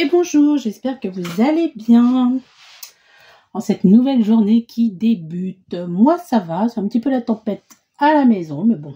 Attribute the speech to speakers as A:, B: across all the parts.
A: et bonjour, j'espère que vous allez bien en cette nouvelle journée qui débute. Moi ça va, c'est un petit peu la tempête à la maison, mais bon,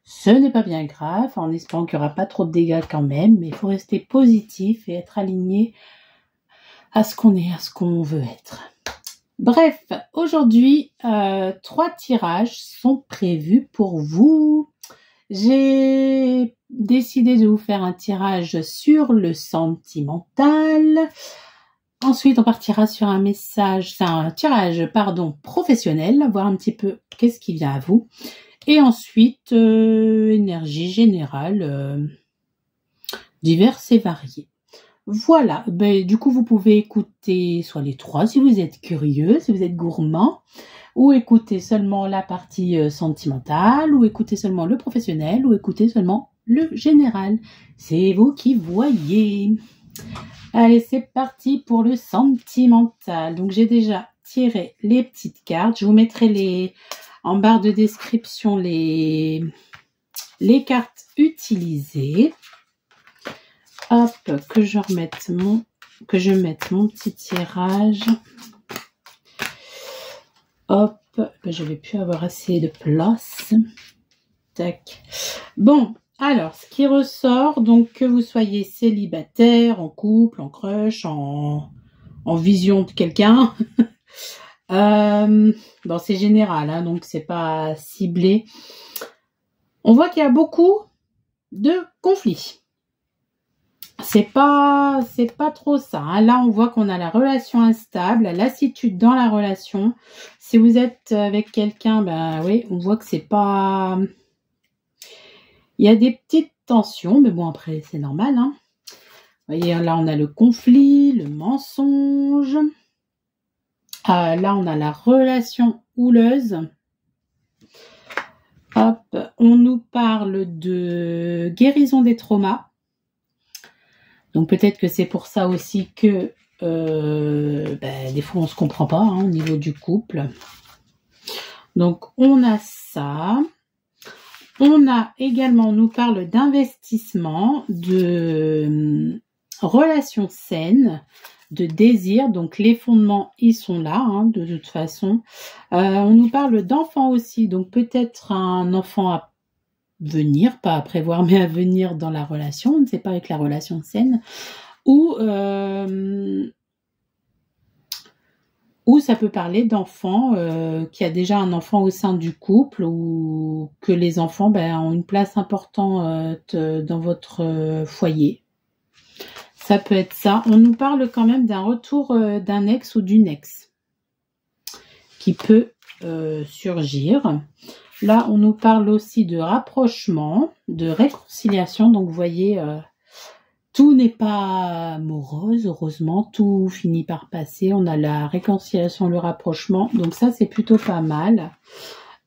A: ce n'est pas bien grave, en espérant qu'il n'y aura pas trop de dégâts quand même, mais il faut rester positif et être aligné à ce qu'on est, à ce qu'on veut être. Bref, aujourd'hui, 3 tirages sont prévus pour vous. J'ai décidé de vous faire un tirage sur le sentimental. Ensuite, on partira sur un message, c'est un tirage, professionnel, voir un petit peu qu'est-ce qui vient à vous. Et ensuite, énergie générale, diverses et variées. Voilà, du coup, vous pouvez écouter soit les 3 si vous êtes curieux, si vous êtes gourmand, ou écouter seulement la partie sentimentale, ou écouter seulement le professionnel, ou écouter seulement le général. C'est vous qui voyez. Allez, c'est parti pour le sentimental. Donc, j'ai déjà tiré les petites cartes. Je vous mettrai en barre de description les cartes utilisées. Hop, que je mette mon petit tirage. Hop, je vais plus avoir assez de place. Tac. Bon, alors, ce qui ressort, donc que vous soyez célibataire, en couple, en crush, en vision de quelqu'un. Bon, c'est général, hein, donc c'est pas ciblé. On voit qu'il y a beaucoup de conflits. C'est pas trop ça. Hein. Là, on voit qu'on a la relation instable, la lassitude dans la relation. Si vous êtes avec quelqu'un, ben oui, on voit que c'est pas... Il y a des petites tensions, mais bon, après, c'est normal. Hein. Vous voyez, là, on a le conflit, le mensonge. Là, on a la relation houleuse. Hop, on nous parle de guérison des traumas. Donc peut-être que c'est pour ça aussi que des fois on se comprend pas hein, au niveau du couple. Donc on a ça. On a également, on nous parle d'investissement, de relations saines, de désir. Donc les fondements, ils sont là hein, de toute façon. On nous parle d'enfants aussi. Donc peut-être un enfant à venir, pas à prévoir, mais à venir dans la relation, on ne sait pas avec la relation saine, ou ça peut parler d'enfants qui a déjà un enfant au sein du couple, ou que les enfants ont une place importante dans votre foyer. Ça peut être ça. On nous parle quand même d'un retour d'un ex ou d'une ex qui peut surgir. Là, on nous parle aussi de rapprochement, de réconciliation. Donc, vous voyez, tout n'est pas morose, heureusement. Tout finit par passer. On a la réconciliation, le rapprochement. Donc, ça, c'est plutôt pas mal.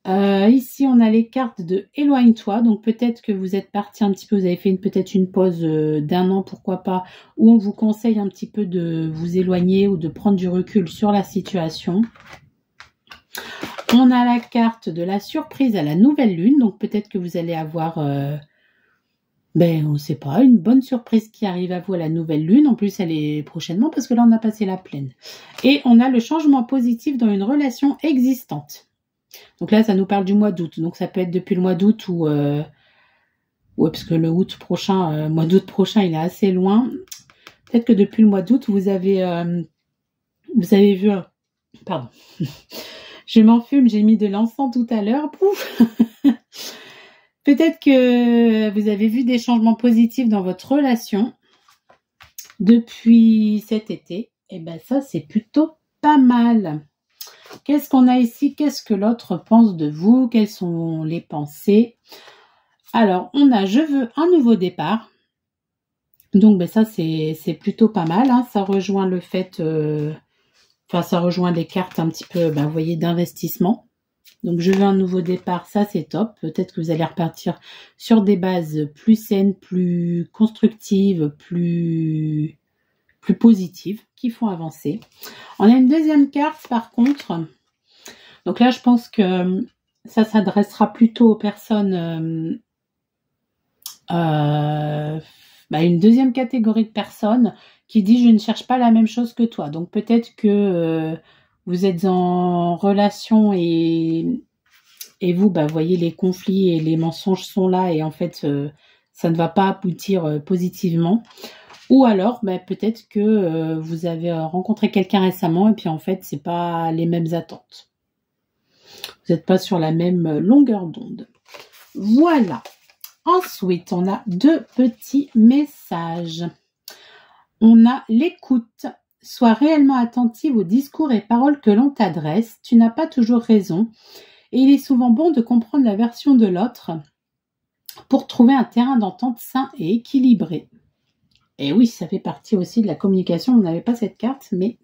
A: Ici, on a les cartes de éloigne-toi. Donc, peut-être que vous êtes parti un petit peu, vous avez fait peut-être une pause d'1 an, pourquoi pas. Où on vous conseille un petit peu de vous éloigner ou de prendre du recul sur la situation. On a la carte de la surprise à la nouvelle lune. Donc, peut-être que vous allez avoir, on ne sait pas, une bonne surprise qui arrive à vous à la nouvelle lune. En plus, elle est prochainement parce que là, on a passé la pleine. Et on a le changement positif dans une relation existante. Donc là, ça nous parle du mois d'août. Donc, ça peut être depuis le mois d'août ou... ouais, parce que le mois d'août prochain, il est assez loin. Peut-être que depuis le mois d'août, vous avez vu... Pardon. Je m'enfume, j'ai mis de l'encens tout à l'heure. Pouf. Peut-être que vous avez vu des changements positifs dans votre relation depuis cet été. Et ça, c'est plutôt pas mal. Qu'est-ce qu'on a ici? Qu'est-ce que l'autre pense de vous? Quelles sont les pensées? Alors, on a « Je veux un nouveau départ ». Donc, ça, c'est plutôt pas mal. Hein. Ça rejoint le fait... ça rejoint les cartes un petit peu, vous voyez, d'investissement. Donc, je veux un nouveau départ, ça c'est top. Peut-être que vous allez repartir sur des bases plus saines, plus constructives, plus positives, qui font avancer. On a une deuxième carte, par contre. Donc là, je pense que ça s'adressera plutôt aux personnes une deuxième catégorie de personnes qui dit je ne cherche pas la même chose que toi. Donc peut-être que vous êtes en relation et vous, voyez les conflits et les mensonges sont là et en fait ça ne va pas aboutir positivement. Ou alors peut-être que vous avez rencontré quelqu'un récemment et puis en fait c'est pas les mêmes attentes. Vous n'êtes pas sur la même longueur d'onde. Voilà. Ensuite, on a 2 petits messages. On a l'écoute. Sois réellement attentive aux discours et paroles que l'on t'adresse. Tu n'as pas toujours raison. Et il est souvent bon de comprendre la version de l'autre pour trouver un terrain d'entente sain et équilibré. Et oui, ça fait partie aussi de la communication. On n'avait pas cette carte, mais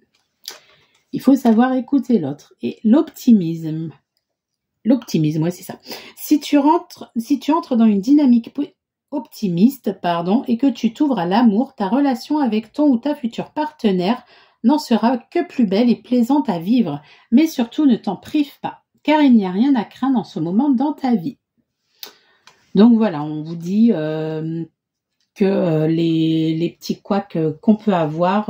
A: il faut savoir écouter l'autre. Et l'optimisme. L'optimisme, ouais, c'est ça. Si tu entres dans une dynamique optimiste, et que tu t'ouvres à l'amour, ta relation avec ton ou ta future partenaire n'en sera que plus belle et plaisante à vivre. Mais surtout, ne t'en prive pas, car il n'y a rien à craindre en ce moment dans ta vie. Donc voilà, on vous dit que les petits couacs qu'on peut avoir...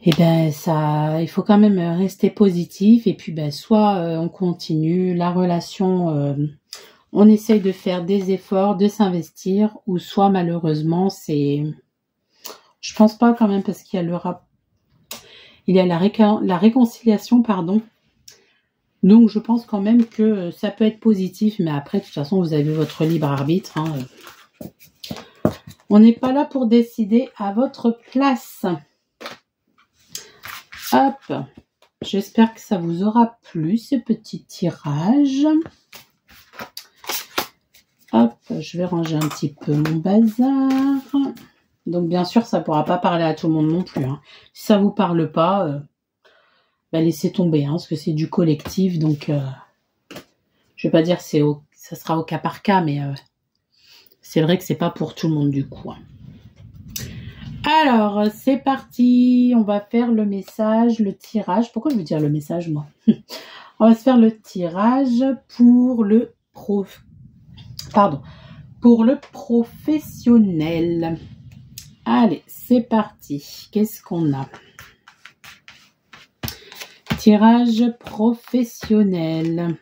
A: il faut quand même rester positif et puis soit on continue la relation, on essaye de faire des efforts, de s'investir, ou soit malheureusement je pense pas quand même parce qu'il y a la réconciliation, donc je pense quand même que ça peut être positif, mais après de toute façon vous avez votre libre arbitre, on n'est pas là pour décider à votre place. Hop, j'espère que ça vous aura plu, ce petit tirage. Hop, je vais ranger un petit peu mon bazar. Donc, bien sûr, ça ne pourra pas parler à tout le monde non plus. Si ça ne vous parle pas, laissez tomber, parce que c'est du collectif. Donc, je ne vais pas dire que ça sera au cas par cas, mais c'est vrai que ce n'est pas pour tout le monde du coup. Alors, c'est parti. On va faire le message, le tirage. Pourquoi je veux dire le message, moi? On va se faire le tirage pour le professionnel. Allez, c'est parti. Qu'est-ce qu'on a? Tirage professionnel.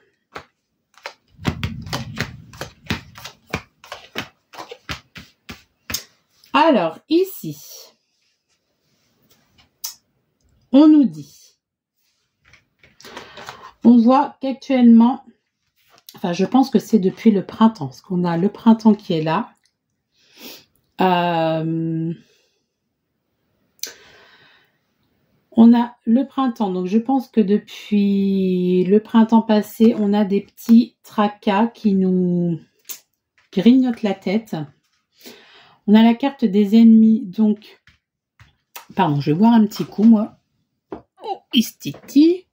A: Alors, ici, on nous dit, on voit qu'actuellement, je pense que c'est depuis le printemps, parce qu'on a le printemps qui est là. On a le printemps, donc je pense que depuis le printemps passé, on a des petits tracas qui nous grignotent la tête. On a la carte des ennemis, donc... Pardon, je vais boire un petit coup, moi. Oh, istiti.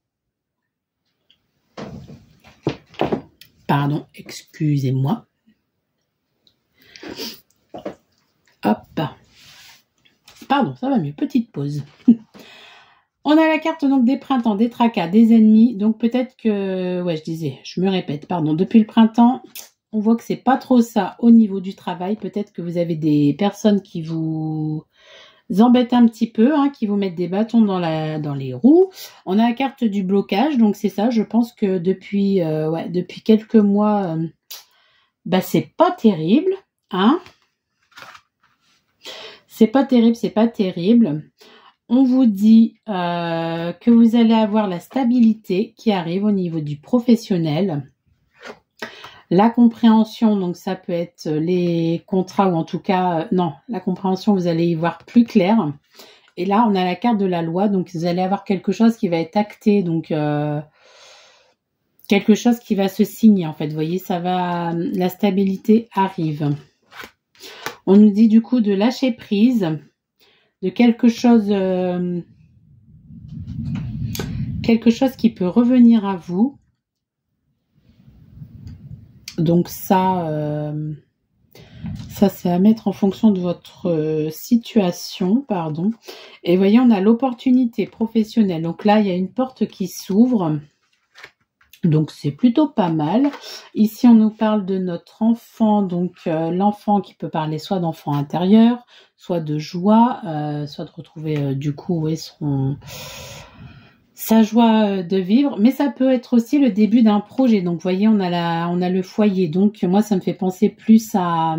A: Pardon, excusez-moi. Hop. Pardon, ça va mieux. Petite pause. On a la carte donc des printemps, des tracas, des ennemis. Donc peut-être que... Ouais, je me répète, pardon. Depuis le printemps... On voit que c'est pas trop ça au niveau du travail. Peut-être que vous avez des personnes qui vous embêtent un petit peu, qui vous mettent des bâtons dans les roues. On a la carte du blocage, donc c'est ça. Je pense que depuis quelques mois, c'est pas terrible, C'est pas terrible. On vous dit que vous allez avoir la stabilité qui arrive au niveau du professionnel. La compréhension, donc ça peut être les contrats ou en tout cas, non, la compréhension, vous allez y voir plus clair. Et là, on a la carte de la loi, donc vous allez avoir quelque chose qui va être acté, donc quelque chose qui va se signer en fait. Vous voyez, la stabilité arrive. On nous dit du coup de lâcher prise, de quelque chose qui peut revenir à vous. Donc ça c'est à mettre en fonction de votre situation, Et vous voyez, on a l'opportunité professionnelle. Donc là, il y a une porte qui s'ouvre. Donc c'est plutôt pas mal. Ici on nous parle de notre enfant, donc l'enfant qui peut parler soit d'enfant intérieur, soit de joie, soit de retrouver du coup ouais, sa joie de vivre, mais ça peut être aussi le début d'un projet. Donc vous voyez on a le foyer, donc moi ça me fait penser plus à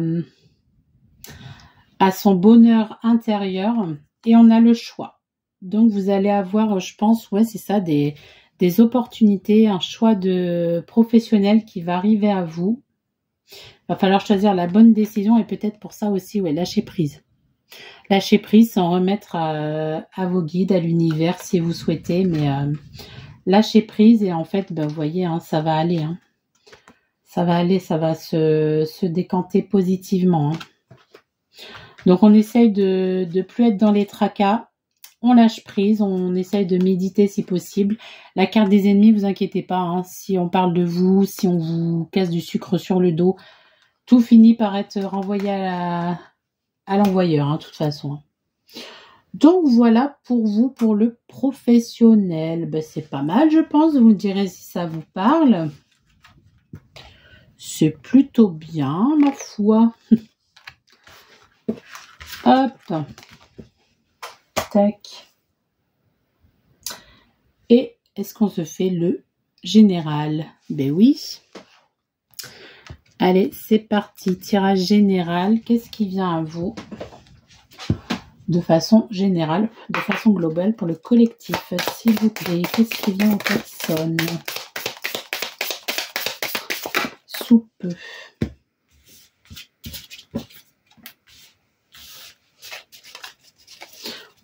A: son bonheur intérieur, et on a le choix. Donc vous allez avoir, je pense, ouais c'est ça, des opportunités, un choix de professionnel qui va arriver à vous. Il va falloir choisir la bonne décision, et peut-être pour ça aussi, ouais, lâcher prise. Lâcher prise, s'en remettre à vos guides, à l'univers si vous souhaitez, mais lâcher prise, et en fait, ben, vous voyez, hein, ça va aller. Hein. Ça va aller, ça va se décanter positivement. Hein. Donc on essaye de plus être dans les tracas. On lâche prise, on essaye de méditer si possible. La carte des ennemis, vous inquiétez pas, hein, si on parle de vous, si on vous casse du sucre sur le dos, tout finit par être renvoyé à l'envoyeur, hein, de toute façon. Donc voilà pour vous, pour le professionnel. Ben, c'est pas mal, je pense. Vous me direz si ça vous parle. C'est plutôt bien, ma foi. Hop. Tac. Et est-ce qu'on se fait le général? Ben oui. Allez, c'est parti. Tirage général. Qu'est-ce qui vient à vous de façon générale, de façon globale pour le collectif? S'il vous plaît, qu'est-ce qui vient aux personnes? Sous peu.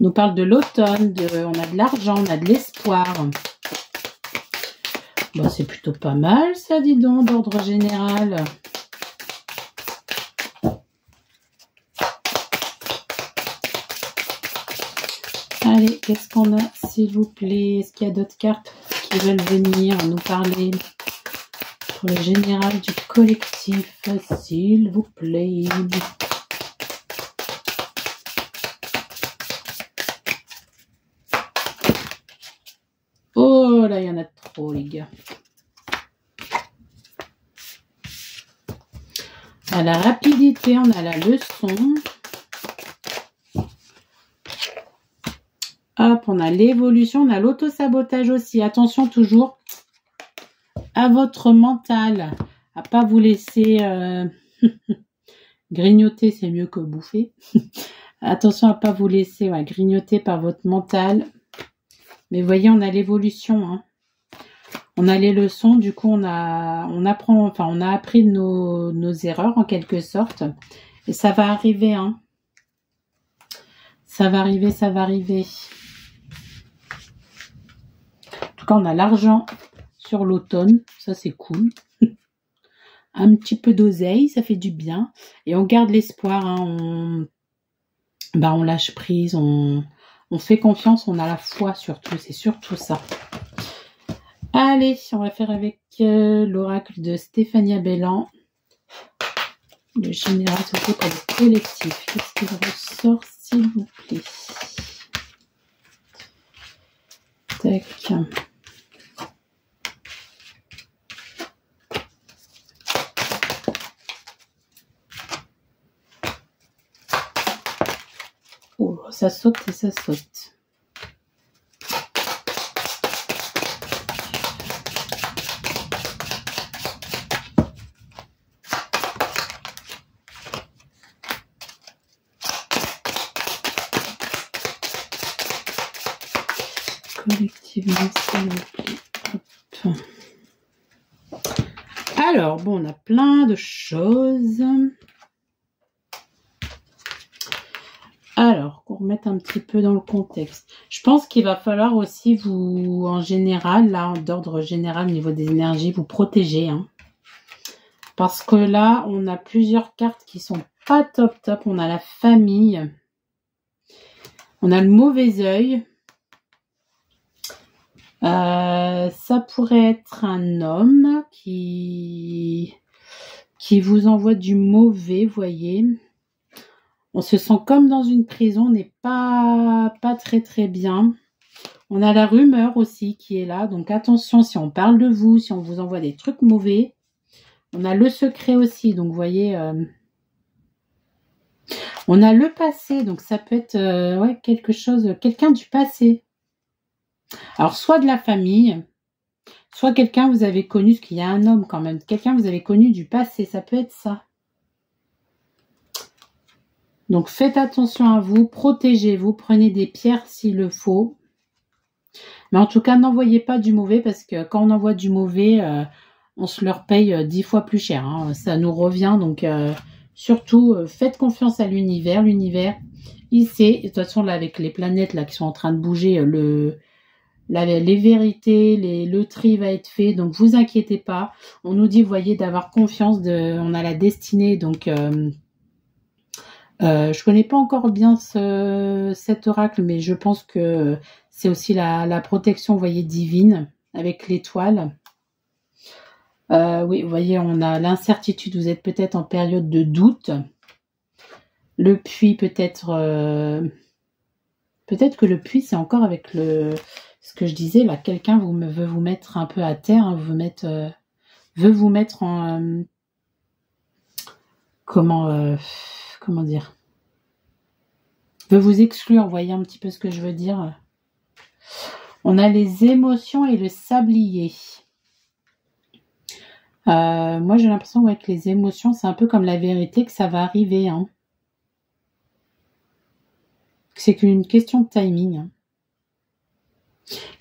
A: On nous parle de l'automne, on a de l'argent, on a de l'espoir. Bon, c'est plutôt pas mal, ça, dis donc, d'ordre général. Allez, qu'est-ce qu'on a, s'il vous plaît? Est-ce qu'il y a d'autres cartes qui veulent venir nous parler pour le général du collectif, s'il vous plaît? Oh là, il y en a trop, les gars. On a la rapidité, on a la leçon. Hop, on a l'évolution, on a l'auto-sabotage aussi. Attention toujours à votre mental, à pas vous laisser grignoter, c'est mieux que bouffer. Attention à pas vous laisser grignoter par votre mental. Mais vous voyez, on a l'évolution. Hein. On a les leçons, du coup, on a appris de nos erreurs en quelque sorte. Et ça va arriver. Hein. Ça va arriver, ça va arriver. En tout cas, on a l'argent sur l'automne. Ça, c'est cool. Un petit peu d'oseille, ça fait du bien. Et on garde l'espoir. Hein. On lâche prise, on fait confiance, on a la foi surtout, c'est surtout ça. Allez, on va faire avec l'oracle de Stéphania Bellan. Le général sauté pour le collectif. Qu'est-ce qu'il ressort, s'il vous plaît? Tac. Oh, ça saute et ça saute. Collectivement, s'il vous plaît. Hop. Alors, bon, on a plein de choses. Alors, qu'on remette un petit peu dans le contexte. Je pense qu'il va falloir aussi vous, en général, là, d'ordre général, au niveau des énergies, vous protéger. Hein. Parce que là, on a plusieurs cartes qui sont pas top. On a la famille. On a le mauvais œil. Ça pourrait être un homme qui vous envoie du mauvais, voyez. On se sent comme dans une prison, on n'est pas très très bien. On a la rumeur aussi qui est là. Donc attention, si on parle de vous, si on vous envoie des trucs mauvais. On a le secret aussi. Donc vous voyez, on a le passé. Donc ça peut être ouais, quelque chose, quelqu'un du passé. Alors soit de la famille, soit quelqu'un vous avez connu, parce qu'il y a un homme quand même. Quelqu'un vous avez connu du passé, ça peut être ça. Donc faites attention à vous, protégez-vous, prenez des pierres s'il le faut. Mais en tout cas, n'envoyez pas du mauvais parce que quand on envoie du mauvais, on se le repaye 10 fois plus cher. Hein. Ça nous revient. Donc, surtout, faites confiance à l'univers. L'univers, il sait. Et de toute façon, là, avec les planètes là qui sont en train de bouger, les vérités, le tri va être fait. Donc, vous inquiétez pas. On nous dit, vous voyez, d'avoir confiance. On a la destinée. Donc, je connais pas encore bien cet oracle, mais je pense que c'est aussi la protection, vous voyez, divine avec l'étoile. Oui, vous voyez, on a l'incertitude. Vous êtes peut-être en période de doute. Le puits, peut-être que le puits, c'est encore avec ce que je disais là. Quelqu'un veut vous mettre un peu à terre, hein, veut vous mettre en comment dire, veut vous exclure, vous voyez un petit peu ce que je veux dire. On a les émotions et le sablier. Moi, j'ai l'impression que les émotions, c'est un peu comme la vérité, que ça va arriver. Hein. C'est qu'une question de timing. Hein.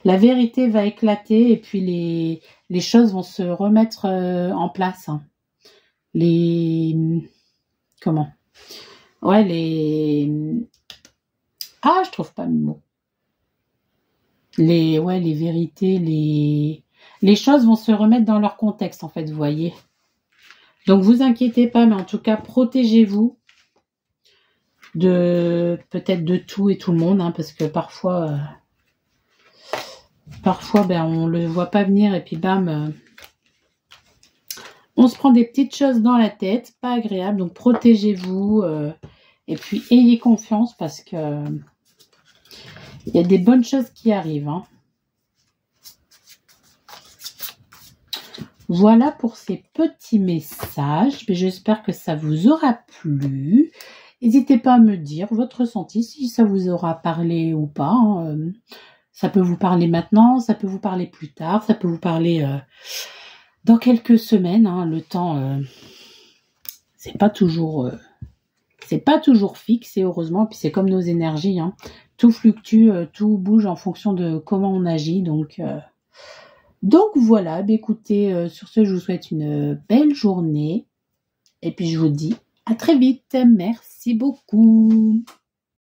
A: La vérité va éclater et puis les choses vont se remettre en place. Hein. Comment? Ouais, Ah, je trouve pas le mot. Les vérités, les choses vont se remettre dans leur contexte, en fait, vous voyez. Donc, vous inquiétez pas, mais en tout cas, protégez-vous peut-être de tout et tout le monde, hein, parce que parfois, ben, on le voit pas venir et puis bam, on se prend des petites choses dans la tête, pas agréable. Donc, protégez-vous et puis ayez confiance parce que il y a des bonnes choses qui arrivent. Hein. Voilà pour ces petits messages. J'espère que ça vous aura plu. N'hésitez pas à me dire votre ressenti, si ça vous aura parlé ou pas. Hein. Ça peut vous parler maintenant, ça peut vous parler plus tard, ça peut vous parler dans quelques semaines. Hein. Le temps, c'est pas toujours fixe, et heureusement. Puis c'est comme nos énergies. Hein. Tout fluctue, tout bouge en fonction de comment on agit. Donc voilà, écoutez, sur ce, je vous souhaite une belle journée. Et puis je vous dis à très vite. Merci beaucoup.